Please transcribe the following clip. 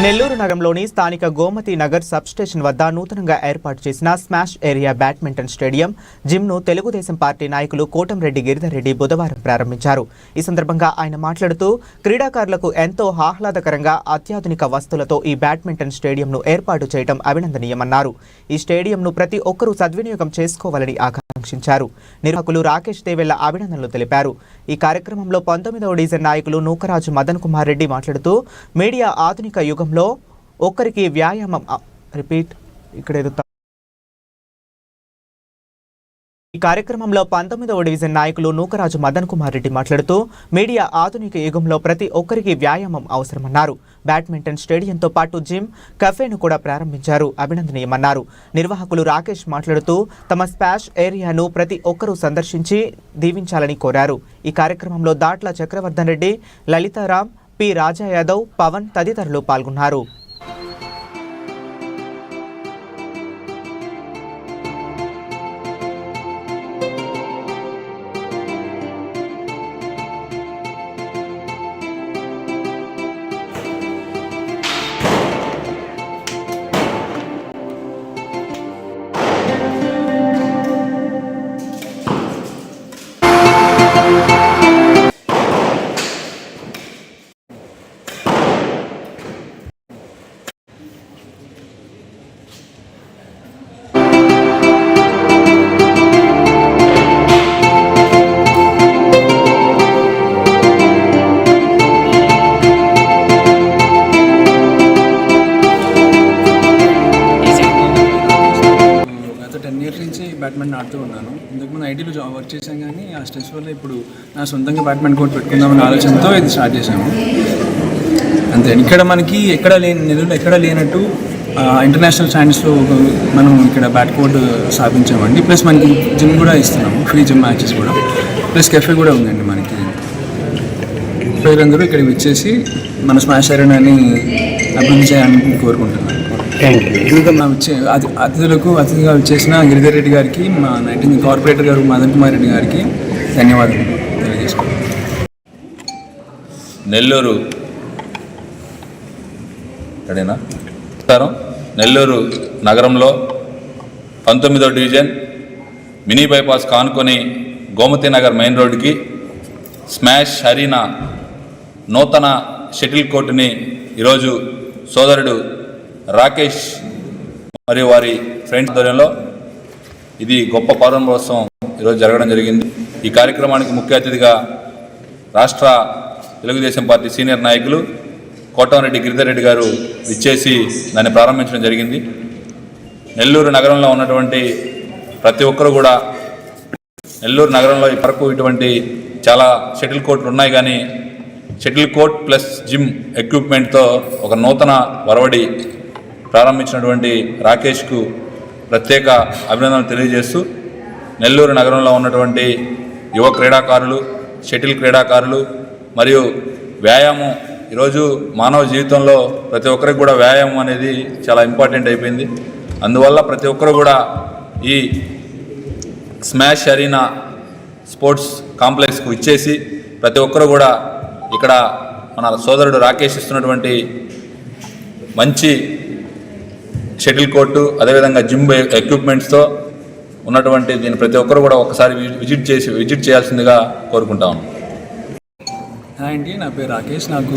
నెల్లూరు నగరంలోని స్థానిక Gomati Nagar sub station వద్ద నూతనంగా ఏర్పాటు చేసిన స్మాష్ ఏరియా బ్యాడ్మింటన్ స్టేడియం జిమ్ను తెలుగుదేశం పార్టీ నాయకులు కోటంరెడ్డి గిరిధర్ రెడ్డి బుధవారం ప్రారంభించారు. ఈ సందర్భంగా ఆయన మాట్లాడుతూ క్రీడాకారులకు ఎంతో ఆహ్లాదకరంగా అత్యాధునిక వస్తువులతో ఈ బ్యాడ్మింటన్ స్టేడియంను ఏర్పాటు చేయడం అభినందనీయమన్నారు. ఈ స్టేడియంను ప్రతి ఒక్కరూ సద్వినియోగం చేసుకోవాలని ఆకాంక్షించారు. నిర్వాహకులు రాకేష్ దేవెళ్ల అభినందనలు తెలిపారు. ఈ కార్యక్రమంలో 19వ డివిజన్ నాయకులు నూకరాజు మదన్ కుమార్ రెడ్డి మాట్లాడుతూ మీడియా ఆధునిక యుగంలో ఒక్కరికి వ్యాయామం ఈ కార్యక్రమంలో 19వ డివిజన్ నాయకులు నూకరాజు మదన్ కుమార్ రెడ్డి మాట్లాడుతూ మీడియా ఆధునిక యుగంలో ప్రతి ఒక్కరికి వ్యాయామం అవసరమన్నారు. బ్యాడ్మింటన్ స్టేడియంతో పాటు జిమ్, కఫేను కూడా ప్రారంభించారు. అభినందనీయమన్నారు. నిర్వాహకులు రాకేష్ మాట్లాడుతూ తమ స్పాష్ ఏరియాను ప్రతి ఒక్కరూ సందర్శించి దీవించాలని కోరారు. ఈ కార్యక్రమంలో దాట్ల చక్రవర్ధన్ రెడ్డి, లలితారాం, పి రాజా యాదవ్, పవన్ తదితరులు పాల్గొన్నారు. బ్యాడ్మింటన్ ఆడుతూ ఉన్నాను. ఇంతకుముందు ఐటీలో వర్క్ చేశాను, కానీ ఆ స్ట్రెస్ వల్ల ఇప్పుడు నా సొంతంగా బ్యాడ్మింటన్ కోర్ట్ పెట్టుకుందామన్న ఆలోచనతో ఇది స్టార్ట్ చేశాము. అంతే. ఇక్కడ మనకి నెల్లూరులో ఎక్కడ లేనట్టు ఇంటర్నేషనల్ స్టాండర్డ్స్లో మనం ఇక్కడ బ్యాట్ కోర్ట్ స్థాపించామండి. ప్లస్ మనకి జిమ్ కూడా ఇస్తున్నాము, ఫ్రీ జిమ్ మ్యాచెస్ కూడా, ప్లస్ కెఫే కూడా ఉందండి. మనకి పేరందరూ ఇక్కడికి వచ్చేసి మన స్మాష్ ఏరియాని అభివృద్ధి చేయాలని కోరుకుంటున్నాను. ఇంకా మా అతిథిగా వచ్చేసిన గిరిధర్ రెడ్డి గారికి, మా కార్పొరేటర్ గారు మదన్ కుమార్ రెడ్డి గారికి ధన్యవాదాలు తెలియజేసుకుంటాం. నెల్లూరు నెల్లూరు నగరంలో 19వ డివిజన్ మినీ బైపాస్ కానుకొని గోమతి నగర్ మెయిన్ రోడ్డుకి స్మాష్ అరీనా నూతన షటిల్ కోర్టుని ఈరోజు సోదరుడు రాకేష్ మరియు వారి ఫ్రెండ్స్ ఆధ్వర్యంలో ఇది గొప్ప ప్రారంభోత్సవం ఈరోజు జరగడం జరిగింది. ఈ కార్యక్రమానికి ముఖ్య అతిథిగా రాష్ట్ర తెలుగుదేశం పార్టీ సీనియర్ నాయకులు కోటంరెడ్డి గిరిధర్ రెడ్డి గారు ఇచ్చేసి దాన్ని ప్రారంభించడం జరిగింది. నెల్లూరు నగరంలో ఉన్నటువంటి ప్రతి ఒక్కరు కూడా, నెల్లూరు నగరంలో ఇప్పటివరకు ఇటువంటి చాలా షటిల్ కోర్టులు ఉన్నాయి, కానీ షటిల్ కోర్ట్ ప్లస్ జిమ్ ఎక్విప్మెంట్తో ఒక నూతన వరవడి ప్రారంభించినటువంటి రాకేష్కు ప్రత్యేక అభినందనలు తెలియజేస్తూ, నెల్లూరు నగరంలో ఉన్నటువంటి యువ క్రీడాకారులు, షటిల్ క్రీడాకారులు మరియు వ్యాయామం, ఈరోజు మానవ జీవితంలో ప్రతి ఒక్కరికి కూడా వ్యాయామం అనేది చాలా ఇంపార్టెంట్ అయిపోయింది. అందువల్ల ప్రతి ఒక్కరు కూడా ఈ స్మాష్ అరీనా స్పోర్ట్స్ కాంప్లెక్స్కు ఇచ్చేసి ప్రతి ఒక్కరు కూడా ఇక్కడ మన సోదరుడు రాకేష్ ఇస్తున్నటువంటి మంచి షటిల్ కోర్టు, అదేవిధంగా జిమ్ ఎక్విప్మెంట్స్తో ఉన్నటువంటి దీన్ని ప్రతి ఒక్కరు కూడా ఒకసారి విజిట్ చేయాల్సిందిగా కోరుకుంటాము. హాయ్ అండి, నా పేరు రాకేష్. నాకు